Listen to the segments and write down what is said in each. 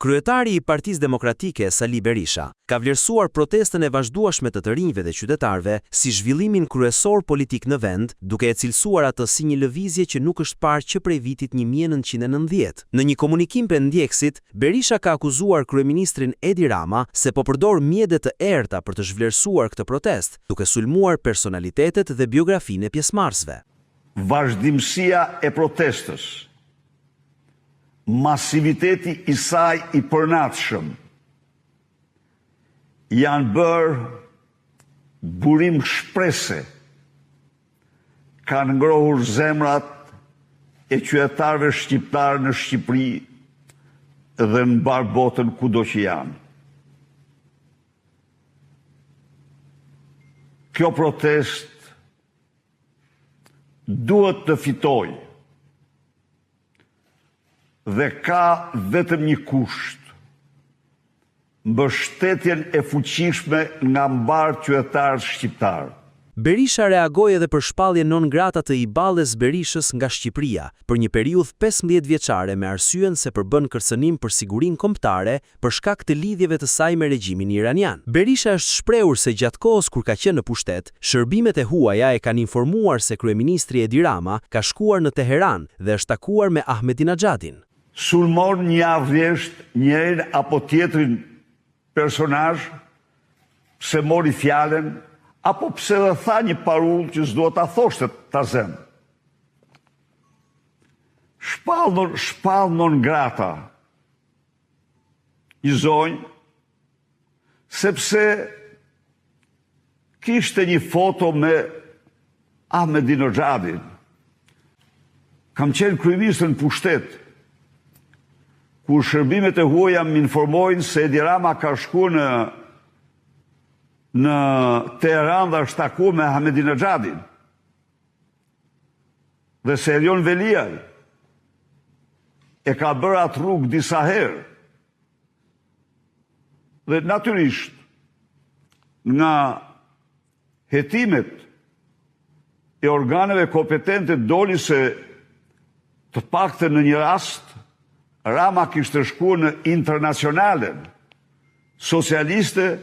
Kryetari i Partisë Demokratike Sali Berisha ka vlerësuar protestën e vazhdueshme të rinjve dhe qytetarëve si zhvillimin kryesor politik në vend, duke e cilësuar atë si një lëvizje që nuk është parë që prej vitit 1990. Në një komunikim pendjekësit, Berisha ka akuzuar kryeministrin Edi Rama se po përdor mjede të errta për të zhvlerësuar këtë protestë, duke sulmuar personalitetet dhe biografinë e pjesëmarrësve. Vazhdimësia e protestës, masiviteti i saj i përnatshëm, janë bërë burim shprese, kanë ngrohur zemrat e qytetarëve shqiptarë në Shqipëri dhe në mbar botën kudo që janë. Kjo protest duhet të fitojë dhe ka vetëm një kusht: mbështetjen e fuqishme nga mbar qytetarët shqiptar. Berisha reagoi edhe për shpalljen non grata të Iballes Berishës nga Shqipëria për një periudhë 15 vjeçare me arsyen se përbën kërcënim për sigurinë kombëtare për shkak të lidhjeve të saj me regjimin iranian. Berisha është shprehur se gjatë kohës kur ka qenë në pushtet, shërbimet e huaja e kanë informuar se kryeministri Edi Rama ka shkuar në Teheran dhe është takuar me Ahmadinejadin. Sulmon një avjesht njërin apo tjetrin personazh pse mori fjalën, apo pse dhe tha një parull që s'do ta thoshte ta zem. Shpall non grata i zonjë, sepse kishte një foto me Ahmadinejadin. Kam qenë kryeminist në pushtet, kur shërbimet e huaja më informojnë se Edi Rama ka shkuar në Teheran dhe është takuar me Ahmadinejadin dhe se Erion Veliaj e ka bërë atë rrugë disa herë. Dhe natyrisht, nga hetimet e organeve kompetente doli se të paktën në një rast Rama kishte shkuar në Internacionalen socialiste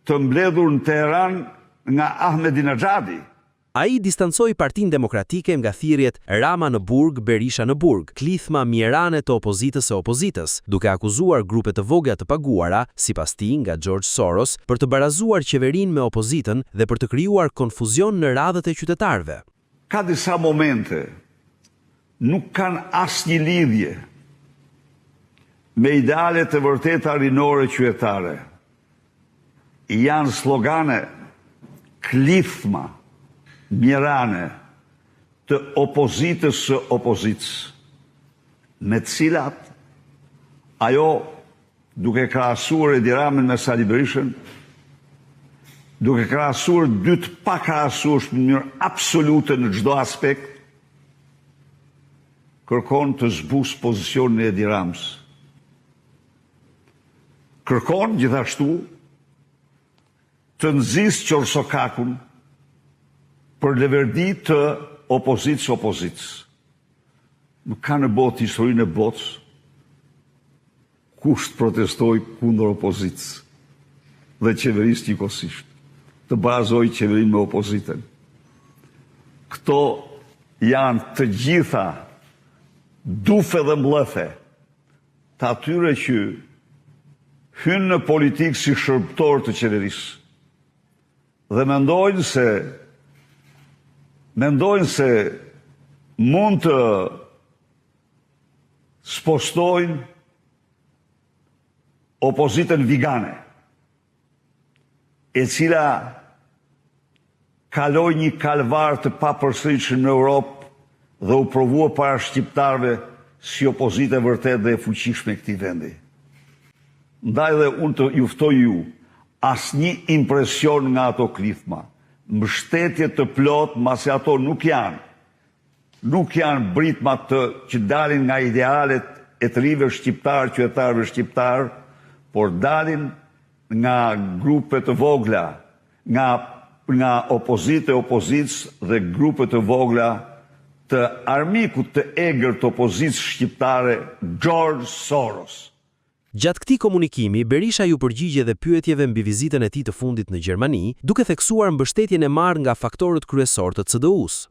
të mbledhur në Teheran nga Ahmadinejadi. Ai distancoi Partinë Demokratike nga thirrjet Rama në burg, Berisha në burg, klithma mjerane të opozitës së opozitës, duke akuzuar grupe të vogla të paguara, sipas tij nga George Soros, për të barazuar qeverinë me opozitën dhe për të krijuar konfuzion në radhët e qytetarëve. Ka disa momente nuk kanë asnjë lidhje me idealet e vërteta rinore qytetare. Janë slogane, klithma mjerane të opozitës së opozitës, me të cilat ajo, duke krahasuar Edi Ramën me Sali Berishën, duke krahasuar dy të pakrahasueshëm në mënyrë absolute në çdo aspekt, kërkon të zbusë pozicionin e Edi Ramës. Kërkon gjithashtu të nxisë Qorsokakun për leverdi të opozitës. Nuk ka në botë historinë e botës kush të protestoi kundër opozitës dhe qeverisë njëkohësisht, të barazoi qeverinë me opozitën. Këto janë të gjitha dufe dhe mbllëfe të atyre që hynë në politikë si shërbëtor të qeverisë dhe mendojnë se mund të spostojnë opozitën vigane, e cila kaloi një kalvar të papërsëritshëm në Europë dhe u provua para shqiptarëve si opozitë e vërtetë dhe e fuqishme e këtij vendi. Ndaj dhe unë të juftoj ju, asnjë impresion nga ato klithma, mbështetje të plot, masi ato nuk janë britma që dalin nga idealet e të rive shqiptar, qytetarëve shqiptar, por dalin nga grupe të vogla, nga opozitës dhe grupe të vogla të armikut të egër të opozitës shqiptare, George Soros. Gjatë këtij komunikimi, Berisha ju përgjigje dhe pyetjeve mbi vizitën e tij të fundit në Gjermani, duke theksuar mbështetjen e marrë nga faktorët kryesor të CDU-s.